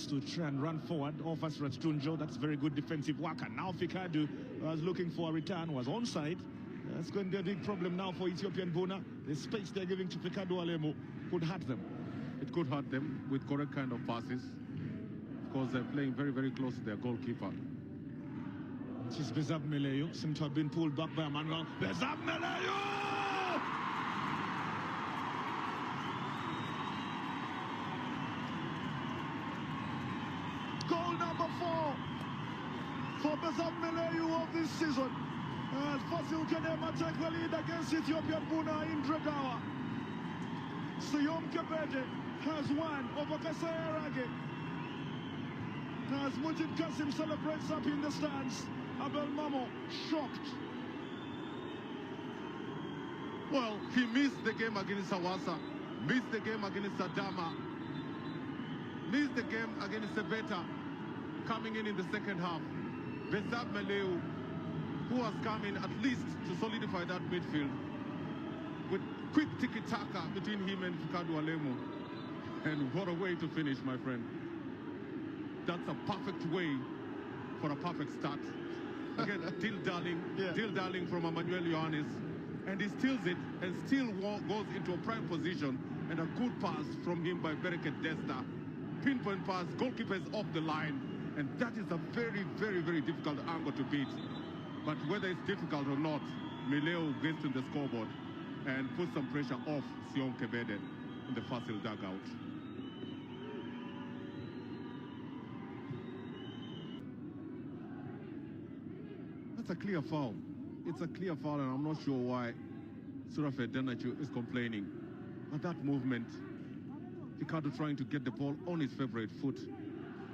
wants to try and run forward, offers Ratunjo. That's very good defensive work. And now Fikadu was looking for a return, was onside. That's going to be a big problem now for Ethiopian Buna. The space they're giving to Fikadu Alemo could hurt them. It could hurt them with correct kind of passes. Of course, they're playing very, very close to their goalkeeper. This is Bezab Meleyu. Seems to have been pulled back by Emmanuel. Bezab Meleyu! Goal number 4 for Bezab Meleyu of this season. As Fasil Kenema take the lead against Ethiopian Buna in Dragawa. Siyom Kebede has won over Kasayarage. As Mujib Kasim celebrates up in the stands, Abel Mamo shocked. Well, he missed the game against Hawassa, missed the game against Adama, missed the game against Sebeta, coming in the second half. Bezab Meleyu, who has come in at least to solidify that midfield, with quick tiki-taka between him and Fikadu Alemo. And what a way to finish, my friend. That's a perfect way for a perfect start. Again, dilly-dallying from Emmanuel Yohannes. And he steals it and still goes into a prime position. And a good pass from him by Bereket Desta. Pinpoint pass, goalkeeper is off the line. And that is a very, very, very difficult angle to beat. But whether it's difficult or not, Mileo gets to the scoreboard and puts some pressure off Sion Kebede in the Fasil dugout. That's a clear foul. It's a clear foul, and I'm not sure why Surafe Denachu is complaining. At that movement, Ricardo trying to get the ball on his favorite foot.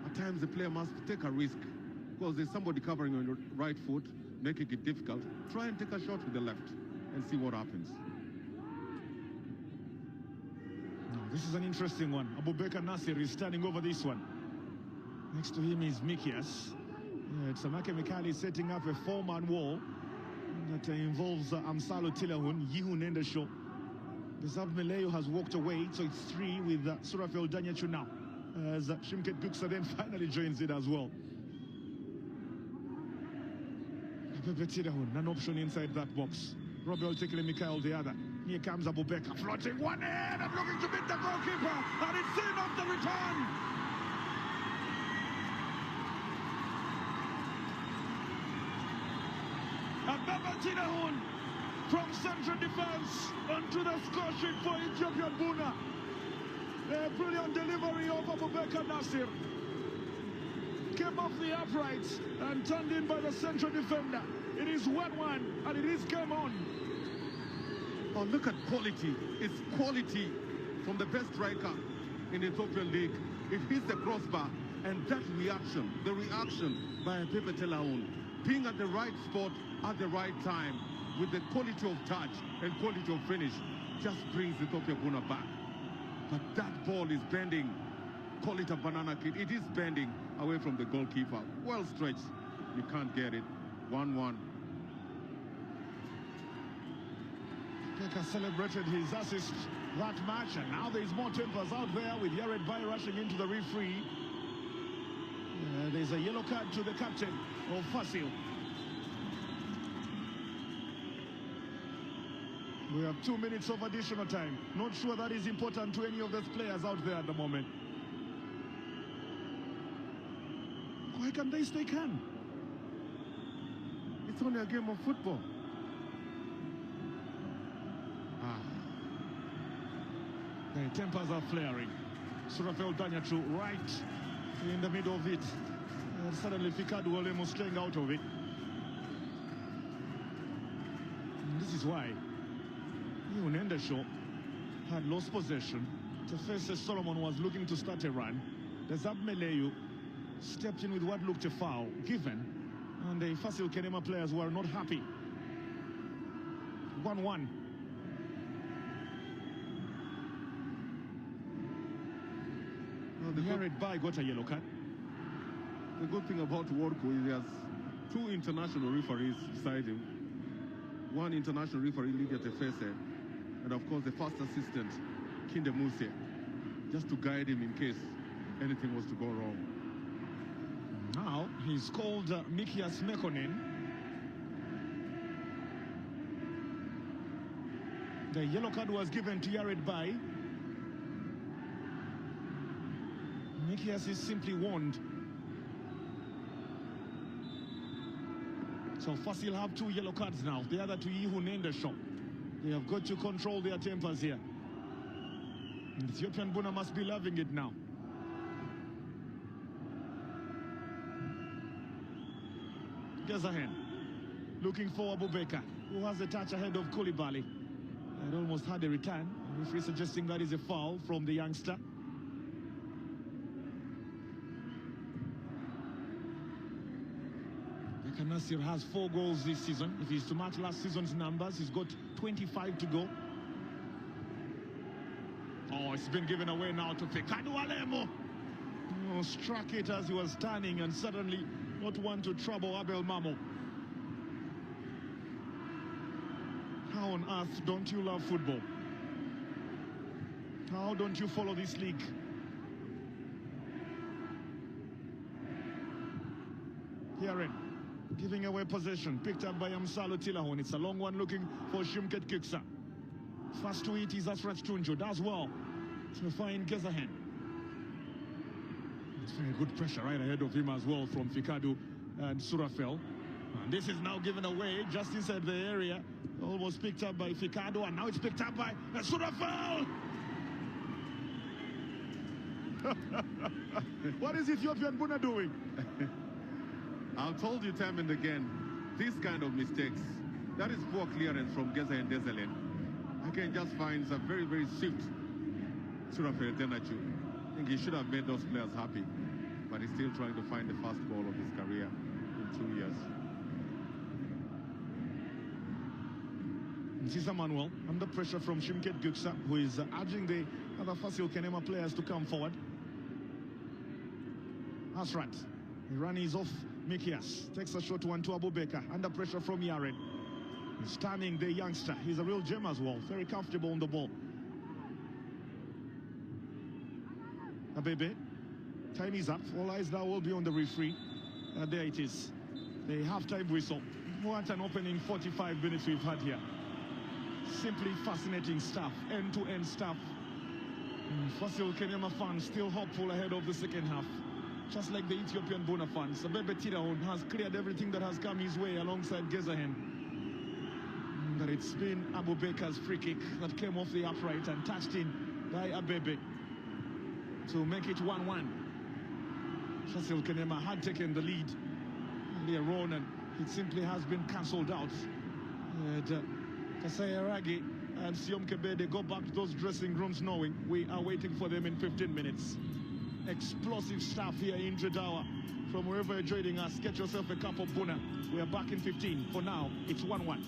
At times, the player must take a risk because there's somebody covering on your right foot, making it difficult. Try and take a shot with the left and see what happens. This is an interesting one. Abubakar Nasir is standing over this one. Next to him is Mikias. It's Amake Mikali setting up a 4-man wall that involves Amsalo Tilahun, Yihun Endesho. Bezab Meleyu has walked away, so it's 3 with Surafel Danyachu now. As Shimket Guksa then finally joins it as well. Pepe Tilahun, an option inside that box. Robel Tekele Mikhail the other. Here comes Abubakar, floating one hand and looking to beat the goalkeeper, and it's in off the return. Ababa Tinahun from central defense onto the score sheet for Ethiopian Buna. A brilliant delivery of Abubakar Nasir. Came off the uprights and turned in by the central defender. It is 1-1 and it is game on. Oh, look at quality. It's quality from the best striker in the Ethiopian League. It hits the crossbar, and that reaction, the reaction by Pepe Telaun, being at the right spot at the right time, with the quality of touch and quality of finish, just brings Ethiopia Buna back. But that ball is bending. Call it a banana kid. It is bending away from the goalkeeper. Well stretched. You can't get it. 1-1. Peka celebrated his assist that match, and now there's more tempers out there with Yared Bai rushing into the referee. There's a yellow card to the captain of Fasil. We have 2 minutes of additional time. Not sure that is important to any of those players out there at the moment. Why can't they stay calm? It's only a game of football. The tempers are flaring. Surafel Danyachu right in the middle of it. And suddenly Fikadu Olemo staying out of it. And this is why Unendesho had lost possession. Tefese Solomon was looking to start a run. The Zab Meleyu stepped in with what looked a foul given. And the Fasil Kenema players were not happy. 1-1. Well, Yared Bai got a yellow card. The good thing about Worko is he has 2 international referees beside him. One international referee, Lydia Tefese, and of course the first assistant, Kinde Muse, just to guide him in case anything was to go wrong. Now he's called Mikias Mekonen. The yellow card was given to Yared Bai. Mikias is simply warned. So first he'll have 2 yellow cards now. The other to Ihun Endershaw. They have got to control their tempers here. And Ethiopian Buna must be loving it now. Gezahen looking for Abubakar, who has a touch ahead of Koulibaly. And almost had a return. The referee suggesting that is a foul from the youngster. Nasir has 4 goals this season. If he's to match last season's numbers, he's got 25 to go. Oh, it's been given away now to Fikadu Alemo. Oh, struck it as he was turning and suddenly not one to trouble Abel Mamo. How on earth don't you love football? How don't you follow this league? Herein, giving away possession, picked up by Amsalo Tilahon. It's a long one looking for Shumket Kiksa. First to it is Asrat Tunjo, does well to find Gezahen. It's very good pressure right ahead of him as well from Fikadu and Surafel. And this is now given away just inside the area. Almost picked up by Fikadu, and now it's picked up by Surafel. What is Ethiopian Buna doing? I've told you time and again, these kind of mistakes, that is poor clearance from Geza and Dezelen. Again, just finds a very, very swift Surafel Tenachu. I think he should have made those players happy, but he's still trying to find the first goal of his career in 2 years. Cesar Manuel under pressure from Shimket Guksa, who is urging the other Fasil Kenema players to come forward. Asrat, the run is off. Mikias takes a short one to Abubakar, under pressure from Yared. He's turning the youngster. He's a real gem as well, very comfortable on the ball. Abebe, time is up. All eyes now will be on the referee. There it is, the half-time whistle. What an opening 45 minutes we've had here. Simply fascinating stuff, end-to-end stuff. Fasil Kenema fans still hopeful ahead of the second half. Just like the Ethiopian Buna fans, Abebe Tiraon has cleared everything that has come his way alongside Gezahen. But it's been Abubakar's free kick that came off the upright and touched in by Abebe to make it 1-1. Fasil Kenema had taken the lead earlier on, and it simply has been cancelled out. Kasai Aragi and Siom Kebede go back to those dressing rooms knowing we are waiting for them in 15 minutes. Explosive stuff here in Jedawa. From wherever you're joining us, get yourself a cup of Buna. We are back in 15. For now, it's 1-1.